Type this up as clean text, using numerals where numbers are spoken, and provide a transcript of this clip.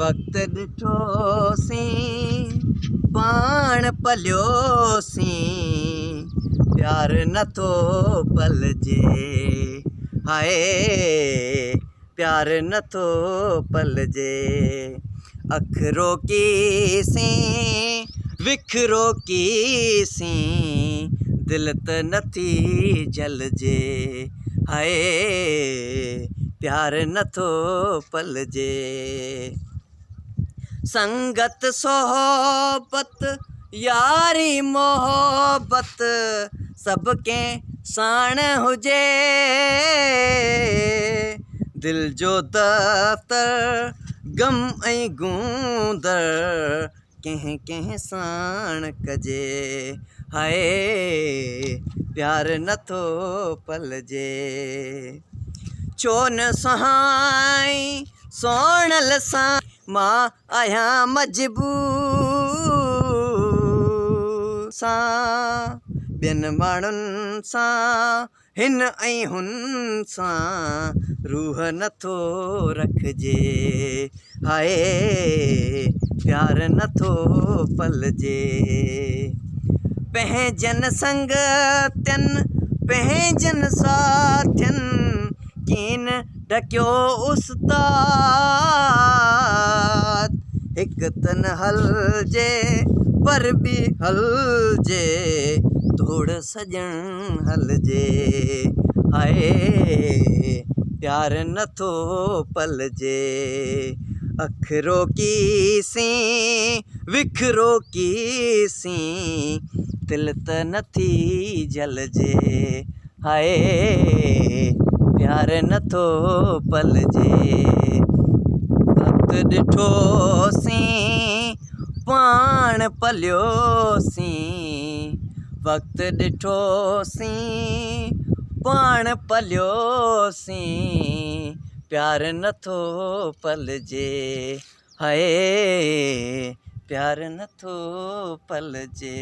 वक्त ॾिठोसीं पाण पलियोसीं प्यार नथो पलजे हाय प्यार नथो पलजे अख रोकीसीं विख रोकीसीं दिल त नथी जलजे हाय प्यार नथो पलजे संगत सोहबत यारी मोहब्बत सब के साण हुजे दिल जो दफ्तर गम ऐं गूंदर कंहिं कंहिं साण कजे हाय प्यार नथो पलजे छो न सहाई सोणल सां मां आहियां मजबूर सां ॿियनि माण्हुनि सां हिन ऐं हुन सां रूह नथो रखिजे हाय प्यार नथो पलजे पंहिंजनि संगतियुनि पंहिंजनि साथियुनि कीन ढकियो उस्ताद हिकु तन हलजे पर बि हलजे थोड़ सजण हलजे हाय प्यार नथो पलजे अख रोकीसीं विख रोकीसीं दिल त नथी जलजे हाय प्यार नथो पलजे वक्त ॾिठोसीं पाण पलियोसीं वक्त ॾिठोसीं पाण पलियोसीं प्यार नथो पलजे हाय प्यार नथो पलजे।